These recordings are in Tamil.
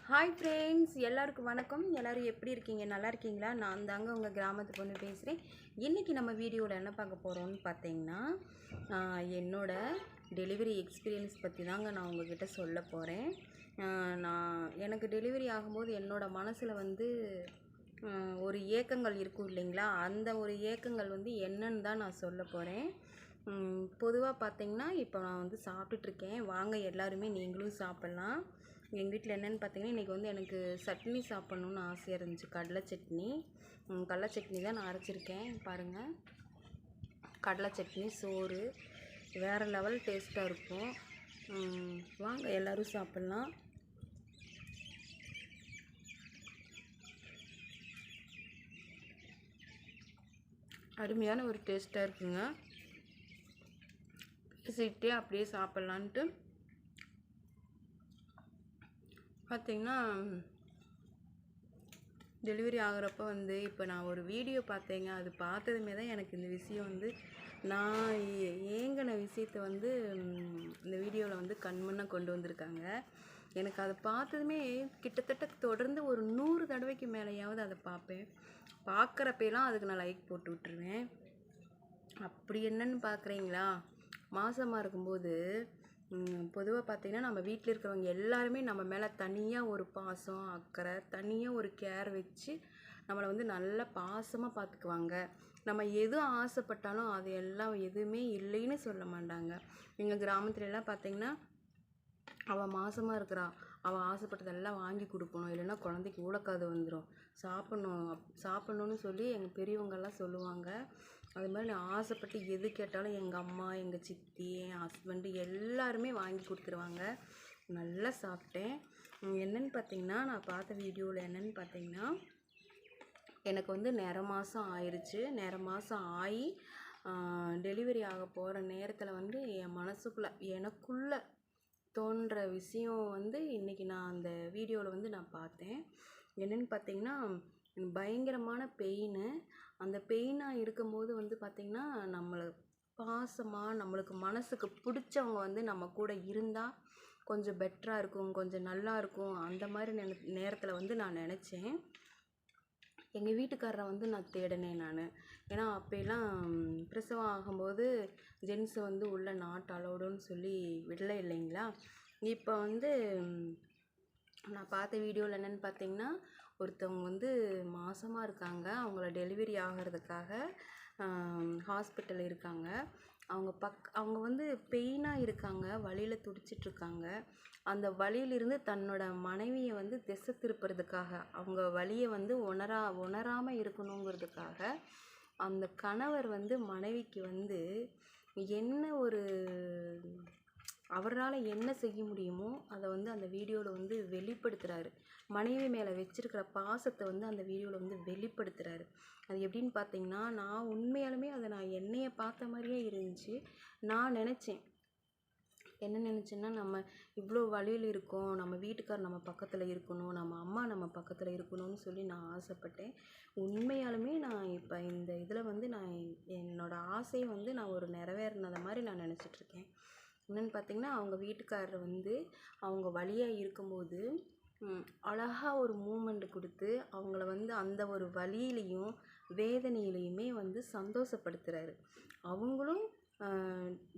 ஹாய் ஃப்ரெண்ட்ஸ், எல்லாருக்கும் வணக்கம். எல்லோரும் எப்படி இருக்கீங்க? நல்லா இருக்கீங்களா? நான் தாங்க உங்கள் கிராமத்து பொண்ணு பேசுகிறேன். இன்றைக்கி நம்ம வீடியோவில் என்ன பார்க்க போகிறோம்னு பார்த்தீங்கன்னா, என்னோட டெலிவரி எக்ஸ்பீரியன்ஸ் பற்றி தாங்க நான் உங்ககிட்ட சொல்ல போகிறேன். எனக்கு டெலிவரி ஆகும்போது என்னோடய மனசில் ஒரு ஏக்கங்கள் இருக்கும் இல்லைங்களா? அந்த ஒரு ஏக்கங்கள் என்னன்னு தான் நான் சொல்ல போகிறேன். பொதுவாக பார்த்தீங்கன்னா, இப்போ நான் சாப்பிட்டுட்ருக்கேன். வாங்க எல்லாருமே நீங்களும் சாப்பிட்லாம். எங்கள் வீட்டில் என்னென்னு பார்த்தீங்கன்னா, இன்றைக்கி எனக்கு சட்னி சாப்பிட்ணுன்னு ஆசையாக இருந்துச்சு. கடலை சட்னி. கடலை சட்னி தான் நான் அரைச்சிருக்கேன் பாருங்கள். கடலை சட்னி, சோறு வேறு லெவல் டேஸ்ட்டாக இருக்கும். வாங்க எல்லோரும் சாப்பிட்லாம். அருமையான ஒரு டேஸ்ட்டாக இருக்குங்க. பேசிக்கிட்டே அப்படியே சாப்பிட்லான்ட்டு பார்த்திங்கன்னா, டெலிவரி ஆகிறப்ப இப்போ நான் ஒரு வீடியோ பார்த்தேங்க. அது பார்த்ததுமே தான் எனக்கு இந்த விஷயம் நான் ஏங்கின விஷயத்தை இந்த வீடியோவில் கண்முன்னே கொண்டு வந்திருக்காங்க. எனக்கு அதை பார்த்ததுமே கிட்டத்தட்ட தொடர்ந்து ஒரு 100 தடவைக்கு மேலேயாவது அதை பார்ப்பேன். பார்க்குறப்பெல்லாம் அதுக்கு நான் லைக் போட்டு விட்டுருவேன். அப்படி என்னன்னு பார்க்குறீங்களா, மாதமாக இருக்கும்போது பொதுவாக பார்த்திங்கன்னா, நம்ம வீட்டில் இருக்கிறவங்க எல்லாருமே நம்ம மேலே தனியாக ஒரு பாசம், அக்கறை, தனியாக ஒரு கேர் வச்சு நம்மளை நல்லா பாசமாக பார்த்துக்குவாங்க. நம்ம எது ஆசைப்பட்டாலும் அது எல்லாம் எதுவுமே இல்லைன்னு சொல்ல மாட்டாங்க. எங்கள் கிராமத்துலலாம் பார்த்திங்கன்னா, அவள் மாதமாக இருக்கிறா, அவள் ஆசைப்பட்டதெல்லாம் வாங்கி கொடுக்கணும், இல்லைன்னா குழந்தைக்கு ஊழக்காது வந்துடும், சாப்பிட்ணுன்னு சொல்லி எங்கள் பெரியவங்கெல்லாம் சொல்லுவாங்க. அது மாதிரி நான் ஆசைப்பட்டு எது கேட்டாலும் எங்கள் அம்மா, எங்கள் சித்தி, என் ஹஸ்பண்டு எல்லாருமே வாங்கி கொடுத்துருவாங்க. நல்லா சாப்பிட்டேன். என்னென்னு பார்த்தீங்கன்னா, நான் பார்த்த வீடியோவில் என்னென்னு பார்த்தீங்கன்னா, எனக்கு நிற மாதம் ஆயிடுச்சு. நிற மாதம் ஆகி டெலிவரி ஆக போகிற நேரத்தில் என் மனசுக்குள்ளே எனக்குள்ளே தோன்ற விஷயம் இன்றைக்கி நான் அந்த வீடியோவில் நான் பார்த்தேன். என்னென்னு பார்த்தீங்கன்னா, பயங்கரமான பெயின். அந்த பெயினாக இருக்கும்போது பார்த்திங்கன்னா, நம்மளை பாசமாக நம்மளுக்கு மனசுக்கு பிடிச்சவங்க நம்ம கூட இருந்தால் கொஞ்சம் பெட்டராக இருக்கும், கொஞ்சம் நல்லாயிருக்கும். அந்த மாதிரி நேரத்தில் நான் நினச்சேன். எங்கள் வீட்டுக்காரரை நான் தேடினேன் நான். ஏன்னா அப்போலாம் பிரசவம் ஆகும்போது ஜென்ஸை உள்ளே நாட் அலோடுன்னு சொல்லி விடலை இல்லைங்களா? இப்போ நான் பார்த்த வீடியோவில் என்னென்னு பார்த்தீங்கன்னா, ஒருத்தவங்க மாதமாக இருக்காங்க. அவங்கள டெலிவரி ஆகிறதுக்காக ஹாஸ்பிட்டல் இருக்காங்க. அவங்க பெயினாக இருக்காங்க, வலியில் துடிச்சிட்ருக்காங்க. அந்த வலியிலிருந்து தன்னோட மனைவியை திசை திருப்புறதுக்காக, அவங்க வலியை உணராமல் இருக்கணுங்கிறதுக்காக அந்த கணவர் மனைவிக்கு என்ன ஒரு அவரால் என்ன செய்ய முடியுமோ அதை அந்த வீடியோவில் வெளிப்படுத்துகிறாரு. மனைவி மேலே வச்சிருக்கிற பாசத்தை அந்த வீடியோவில் வெளிப்படுத்துகிறாரு. அது எப்படின்னு பார்த்தீங்கன்னா, நான் உண்மையாலுமே அதை என்னையை பார்த்த மாதிரியே இருந்துச்சு. நான் நினச்சேன், என்ன நினச்சேன்னா, நம்ம இவ்வளோ வழியில் இருக்கோம், நம்ம வீட்டுக்கார் நம்ம பக்கத்தில் இருக்கணும், நம்ம அம்மா நம்ம பக்கத்தில் இருக்கணும்னு சொல்லி நான் ஆசைப்பட்டேன். உண்மையாலுமே நான் இப்போ இந்த இதில் நான் என்னோடய ஆசையை நான் ஒரு நிறைவேறினதை மாதிரி நான் நினச்சிட்ருக்கேன். என்னென்னு பார்த்தீங்கன்னா, அவங்க வீட்டுக்காரர் அவங்க வலியாக இருக்கும்போது அழகாக ஒரு மூமெண்ட் கொடுத்து அவங்கள அந்த ஒரு வலியிலையும் வேதனையிலையுமே சந்தோஷப்படுத்துகிறாரு. அவங்களும்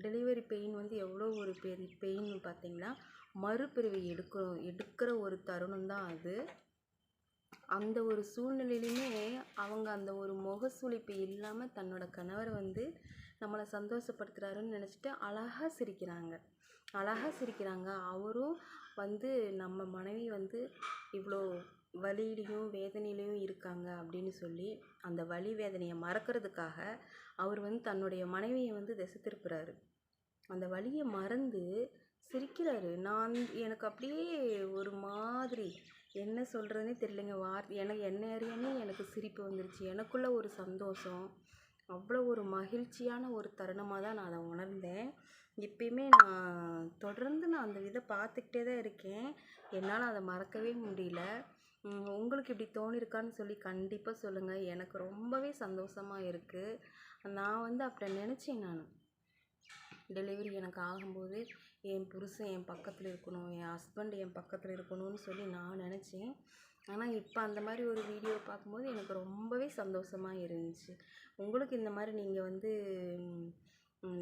டெலிவரி பெயின் எவ்வளோ ஒரு பெரிய பெயின்னு பார்த்தீங்கன்னா, மறுபிறவி எடுக்கிற ஒரு தருணம் தான் அது. அந்த ஒரு சூழ்நிலையிலுமே அவங்க அந்த ஒரு முகசுளிப்பு இல்லாமல் தன்னோட கணவர் நம்மளை சந்தோஷப்படுத்துகிறாருன்னு நினச்சிட்டு அழகாக சிரிக்கிறாங்க. அவரும் நம்ம மனைவி இவ்வளோ வலியிலையும் வேதனையிலையும் இருக்காங்க அப்படின்னு சொல்லி அந்த வலி வேதனையை மறக்கிறதுக்காக அவர் தன்னுடைய மனைவியை திசை திருப்புறாரு. அந்த வலியை மறந்து சிரிக்கிறாரு. எனக்கு அப்படியே ஒரு மாதிரி என்ன சொல்கிறதுனே தெரியலைங்க. என்னை அறியாமே எனக்கு சிரிப்பு வந்துருச்சு. எனக்குள்ள ஒரு சந்தோஷம், அவ்வளோ ஒரு மகிழ்ச்சியான ஒரு தருணமாக தான் நான் அதை உணர்ந்தேன். இப்பயுமே தொடர்ந்து அந்த இதை பார்த்துக்கிட்டே தான் இருக்கேன். என்னால் அதை மறக்கவே முடியல. உங்களுக்கு இப்படி தோணிருக்கான்னு சொல்லி கண்டிப்பாக சொல்லுங்கள். எனக்கு ரொம்பவே சந்தோஷமாக இருக்குது. நான் அப்படி நினச்சேன். டெலிவரி எனக்கு ஆகும்போது என் புருஷன் என் பக்கத்தில் இருக்கணும், என் ஹஸ்பண்ட் என் பக்கத்தில் இருக்கணும்னு சொல்லி நான் நினச்சேன். ஆனால் இப்போ அந்த மாதிரி ஒரு வீடியோ பார்க்கும்போது எனக்கு ரொம்பவே சந்தோஷமாக இருந்துச்சு. உங்களுக்கு இந்த மாதிரி நீங்கள் வந்து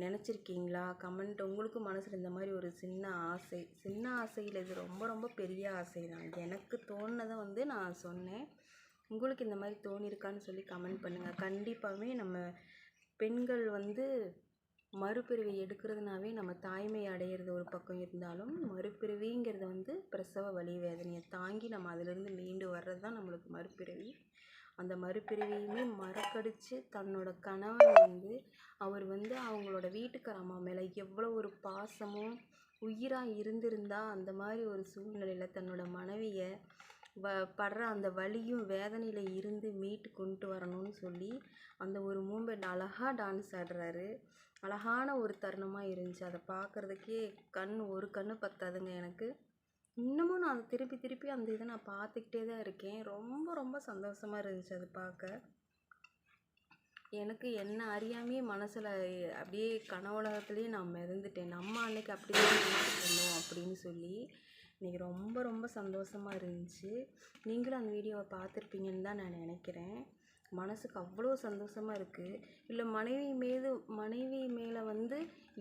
நினச்சிருக்கீங்களா? கமெண்ட் உங்களுக்கும் மனசில் இந்த மாதிரி ஒரு சின்ன ஆசையில் இது ரொம்ப ரொம்ப பெரிய ஆசை தான். எனக்கு தோணுனதை வந்து நான் சொன்னேன். உங்களுக்கு இந்த மாதிரி தோணியிருக்கான்னு சொல்லி கமெண்ட் பண்ணுங்கள். கண்டிப்பாகவே நம்ம பெண்கள் வந்து மறுபிறவி எடுக்கிறதுனாவே நம்ம தாய்மை அடையிறது ஒரு பக்கம் இருந்தாலும், மறுபிறவிங்கிறது வந்து பிரசவ வலி வேதனையை தாங்கி நம்ம அதிலிருந்து மீண்டு வர்றது தான் நம்மளுக்கு மறுபிறவி. அந்த மறுபிறவியுமே மறக்கடிச்சு தன்னோட கணவன் வந்து அவர் வந்து அவங்களோட வீட்டுக்கார அம்மா மேலே எவ்வளோ ஒரு பாசமும் உயிராக இருந்திருந்தா அந்த மாதிரி ஒரு சூழ்நிலையில் தன்னோட மனைவியை படுற அந்த வலியும் வேதனையில் இருந்து மீட்டு கொண்டு வரணும்னு சொல்லி அந்த ஒரு மூமெண்ட் அழகாக டான்ஸ் ஆடுறாரு. அழகான ஒரு தருணமாக இருந்துச்சு. அதை பார்க்குறதுக்கே ஒரு கண்ணு பத்தாதுங்க எனக்கு. இன்னமும் நான் அதை திருப்பி திருப்பி அந்த இதை நான் பார்த்துக்கிட்டே தான் இருக்கேன். ரொம்ப ரொம்ப சந்தோஷமாக இருந்துச்சு அது பார்க்க. எனக்கு என்ன அறியாமையே மனசில் அப்படியே கனவுலகத்துலேயே நான் மிதந்துட்டேன். நம்ம அன்னைக்கு அப்படி தான் இருந்தோம் அப்படின்னு சொல்லி இன்றைக்கி ரொம்ப ரொம்ப சந்தோஷமாக இருந்துச்சு. நீங்களும் அந்த வீடியோவை பார்த்துருப்பீங்கன்னு தான் நான் நினைக்கிறேன். மனசுக்கு அவ்வளோ சந்தோஷமாக இருக்குது. இல்லை மனைவி மேலே வந்து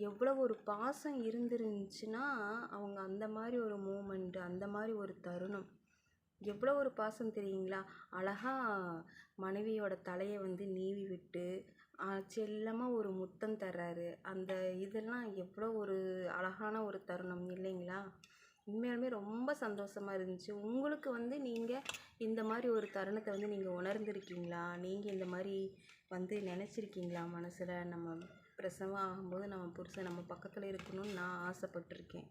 எவ்வளோ ஒரு பாசம் இருந்துருந்துச்சுன்னா அவங்க அந்த மாதிரி ஒரு மூமெண்ட், அந்த மாதிரி ஒரு தருணம் எவ்வளோ ஒரு பாசம் தெரியுங்களா? அழகாக மனைவியோட தலையை வந்து நீவி விட்டு செல்லமாக ஒரு முத்தம் தர்றாரு. அந்த இதெல்லாம் எவ்வளோ ஒரு அழகான ஒரு தருணம் இல்லைங்களா? உண்மையாலுமே ரொம்ப சந்தோஷமாக இருந்துச்சு. உங்களுக்கு வந்து நீங்கள் இந்த மாதிரி ஒரு தருணத்தை வந்து நீங்கள் உணர்ந்திருக்கீங்களா? நீங்கள் இந்த மாதிரி வந்து நினச்சிருக்கீங்களா மனசில்? நம்ம பிரசவம் ஆகும்போது நம்ம புருஷன் நம்ம பக்கத்தில் இருக்கணும்னு நான் ஆசைப்பட்டிருக்கேன்.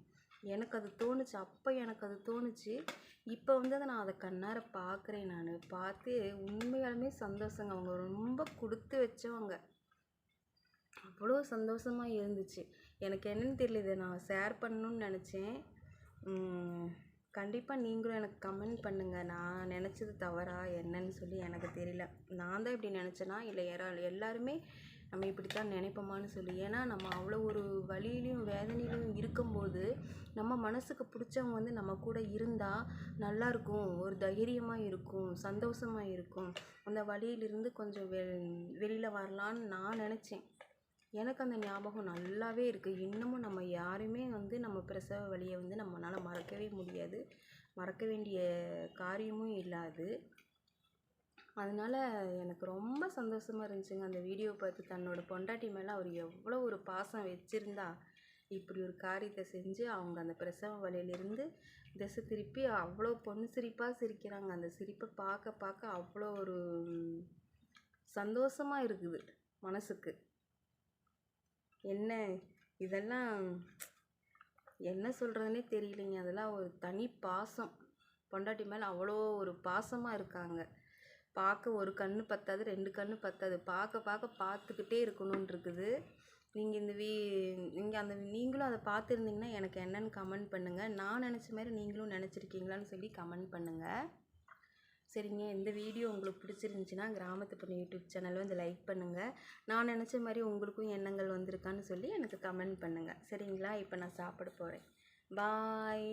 எனக்கு அது தோணுச்சு. அப்போ எனக்கு அது தோணுச்சு. இப்போ வந்து நான் அதை கண்ணார பார்க்குறேன். நான் பார்த்து உண்மையாலுமே சந்தோஷங்க. அவங்க ரொம்ப கொடுத்து வச்சவங்க. அவ்வளோ சந்தோஷமாக இருந்துச்சு. எனக்கு என்னன்னு தெரியல, இதை நான் ஷேர் பண்ணணும்னு நினச்சேன். கண்டிப்பாக நீங்களும் எனக்கு கமெண்ட் பண்ணுங்கள். நான் நினச்சது தவறா என்னன்னு சொல்லி எனக்கு தெரியல. நான் தான் இப்படி நினச்சேனா இல்லை எல்லாருமே நம்ம இப்படி தான் நினைப்போமான்னு சொல்லி. ஏன்னா நம்ம அவ்வளோ ஒரு வலியிலையும் வேதனையிலையும் இருக்கும்போது நம்ம மனசுக்கு பிடிச்சவங்க வந்து நம்ம கூட இருந்தால் நல்லாயிருக்கும், ஒரு தைரியமாக இருக்கும், சந்தோஷமாக இருக்கும். அந்த வலியிலிருந்து கொஞ்சம் வெளியில் வரலான்னு நான் நினச்சேன். எனக்கு அந்த ஞாபகம் நல்லாவே இருக்குது. இன்னமும் நம்ம யாருமே வந்து நம்ம பிரசவ வலியை வந்து நம்மளால் மறக்கவே முடியாது. மறக்க வேண்டிய காரியமும் இல்லாது. அதனால் எனக்கு ரொம்ப சந்தோஷமாக இருந்துச்சுங்க அந்த வீடியோ பார்த்து. தன்னோட பொண்டாட்டி மேலே அவர் எவ்வளோ ஒரு பாசம் வச்சுருந்தா இப்படி ஒரு காரியத்தை செஞ்சு அவங்க அந்த பிரசவ வலியிலிருந்து திசை திருப்பி அவ்வளோ பொண்ணு சிரிப்பாக சிரிக்கிறாங்க. அந்த சிரிப்பை பார்க்க பார்க்க அவ்வளோ ஒரு சந்தோஷமாக இருக்குது மனசுக்கு. என்ன இதெல்லாம் என்ன சொல்கிறதுனே தெரியலைங்க. அதெல்லாம் ஒரு தனி பாசம். பொண்டாட்டி மேலே அவ்வளோ ஒரு பாசமாக இருக்காங்க. பார்க்க ஒரு கண்ணு பத்தாது, 2 கண்ணு பத்தாது. பார்த்துக்கிட்டே இருக்கணும்னு இருக்குது. நீங்களும் அதை பார்த்துருந்தீங்கன்னா எனக்கு என்னன்னு கமெண்ட் பண்ணுங்கள். நான் நினச்ச மாதிரி நீங்களும் நினச்சிருக்கீங்களான்னு சொல்லி கமெண்ட் பண்ணுங்கள். சரிங்க, இந்த வீடியோ உங்களுக்கு பிடிச்சிருந்துச்சின்னா கிராமத்து பொண்ணு யூடியூப் சேனல் வந்து லைக் பண்ணுங்கள். நான் நினச்ச மாதிரி உங்களுக்கும் எண்ணங்கள் வந்திருக்கான்னு சொல்லி எனக்கு கமெண்ட் பண்ணுங்கள். சரிங்களா? இப்போ நான் சாப்பிட போகிறேன். பாய்.